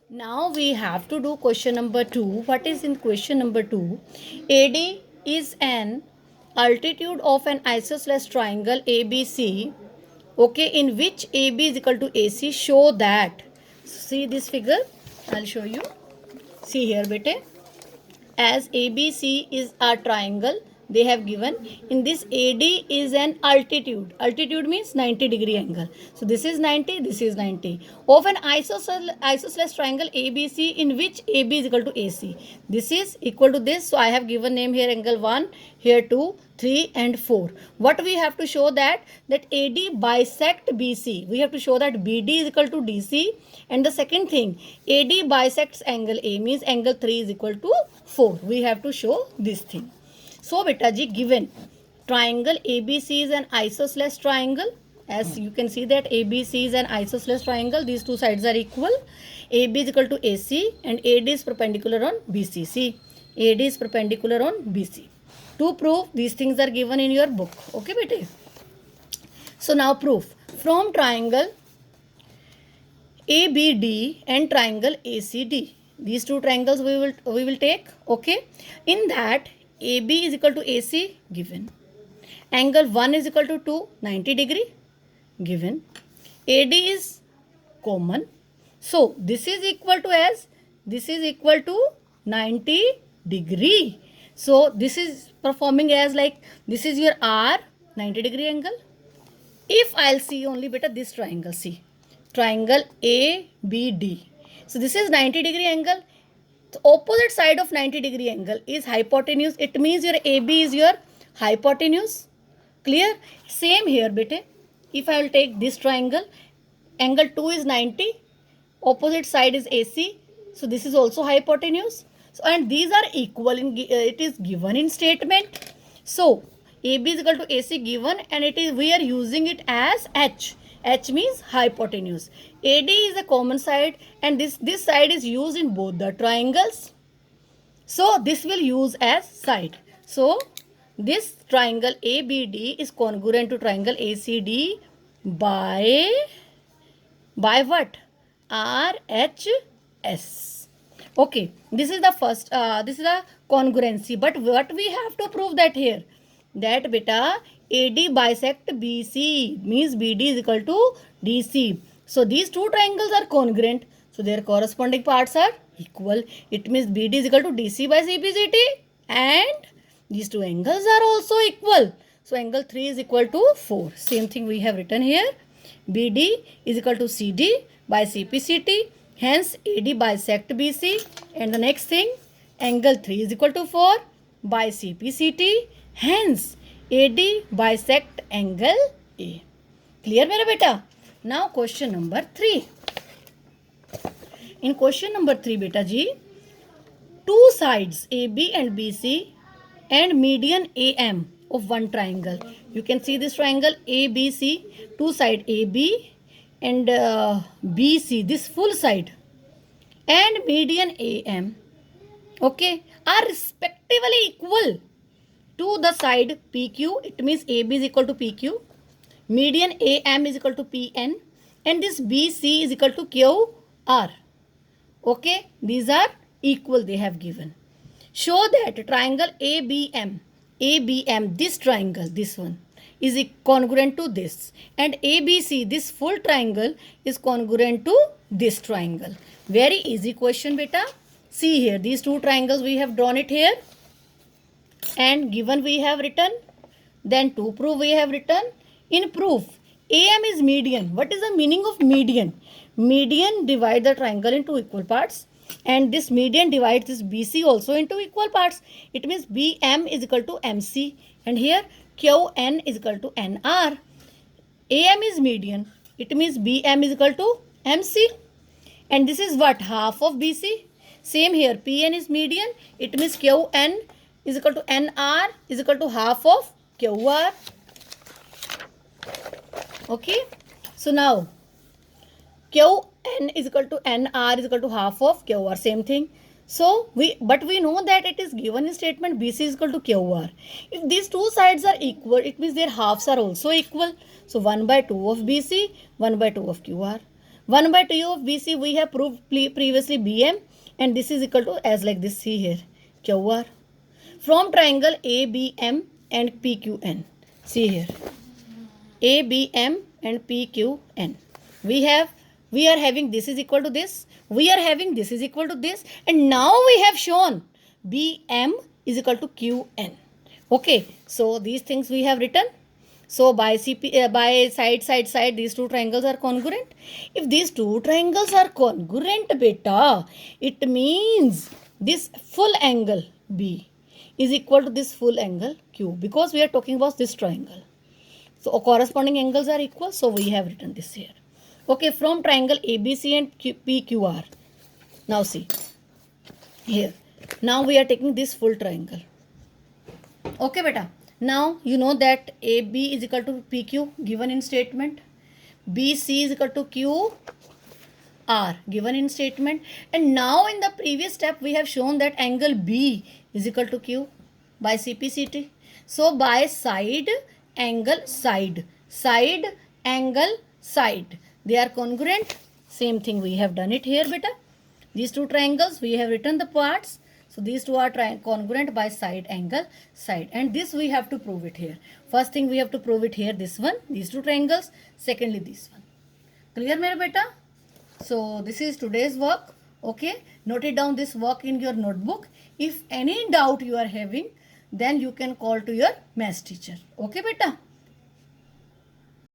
Now we have to do question number 2. What is in question number 2? AD is an altitude of an isosceles triangle ABC. Okay, in which AB is equal to AC. Show that. See this figure. I'll show you. See here, bete. As ABC is a triangle, they have given in this AD is an altitude means 90-degree angle. So this is 90, this is 90 of an isosceles triangle ABC in which AB is equal to AC. This is equal to this, so I have given name here angle 1, here 2, 3 and 4. What we have to show that AD bisect BC. We have to show that BD is equal to DC, and the second thing, AD bisects angle A means angle 3 is equal to 4. We have to show this thing. So beta ji, given triangle ABC is an isosceles triangle. As you can see that ABC is an isosceles triangle. These two sides are equal. AB is equal to AC and AD is perpendicular on BC. See, AD is perpendicular on BC. To prove, these things are given in your book. Okay, beta. So now proof. From triangle ABD and triangle ACD. These two triangles we will take. Okay. In that, AB is equal to AC given. Angle 1 is equal to 2, 90 degree given. AD is common. So this is equal to as, this is equal to 90 degree. So this is performing as like, this is your R, 90 degree angle. If I'll see only beta this triangle, see, triangle ABD. So this is 90 degree angle. The opposite side of 90 degree angle is hypotenuse. It means your AB is your hypotenuse. Clear? Same here, beta. If I will take this triangle, angle 2 is 90. Opposite side is AC. So this is also hypotenuse. So, and these are equal in, it is given in statement. So AB is equal to AC given, and it is, we are using it as H. H means hypotenuse. AD is a common side, and this side is used in both the triangles. So this will use as side. So this triangle ABD is congruent to triangle ACD by what? RHS. Okay, this is the first, this is the congruency. But what we have to prove that here? That beta AD bisect BC means BD is equal to DC. So these two triangles are congruent. So their corresponding parts are equal. It means BD is equal to DC by CPCT, and these two angles are also equal. So angle 3 is equal to 4. Same thing we have written here. BD is equal to CD by CPCT. Hence AD bisect BC. And the next thing, angle 3 is equal to 4 by CPCT. Hence AD bisect angle A. Clear मेरा बेटा? Now question number 3. In question number 3 beta ji, two sides AB and BC and median AM of one triangle. You can see this triangle ABC, two side AB and BC, this full side, and median AM, okay, are respectively equal to the side PQ. It means AB is equal to PQ, median AM is equal to PN, and this BC is equal to QR. Okay, these are equal, they have given. Show that triangle ABM, this triangle, this one, is congruent to this, and ABC, this full triangle, is congruent to this triangle. Very easy question, beta. See here, these two triangles we have drawn it here, and given we have written. Then to prove we have written. In proof, AM is median. What is the meaning of median? Median divides the triangle into equal parts, and this median divides this BC also into equal parts. It means BM is equal to MC, and here QN is equal to NR. AM is median. It means BM is equal to MC, and this is what? Half of BC. Same here, PN is median. It means QN is equal to NR is equal to half of QR. Okay, so now QN is equal to NR is equal to half of QR. Same thing. So we know that it is given in statement BC is equal to QR. If these two sides are equal, it means their halves are also equal. So 1/2 of BC, 1/2 of QR. 1 by 2 of BC we have proved previously BM, and this is equal to as like this. See here, QR. From triangle ABM and PQN. See here, ABM and PQN. We are having this is equal to this. We are having this is equal to this, and now we have shown BM is equal to QN. Okay, so these things we have written. So by by side, these two triangles are congruent. If these two triangles are congruent, beta, it means this full angle B is equal to this full angle Q, because we are talking about this triangle. So corresponding angles are equal, so we have written this here. Okay, from triangle ABC and PQR. Now see here. Now we are taking this full triangle. Okay, beta. Now you know that AB is equal to PQ given in statement. BC is equal to QR given in statement. And now in the previous step we have shown that angle B is equal to Q by CPCT. So by side, angle, side, angle, side, they are congruent. Same thing we have done it here, beta. These two triangles we have written the parts. So these two are congruent by side, angle, side, and this we have to prove it here. First thing we have to prove it here, this one, these two triangles. Secondly, this one. Clear, mere beta? So this is today's work. Okay, note it down this work in your notebook. If any doubt you are having, then you can call to your maths teacher. Okay, beta?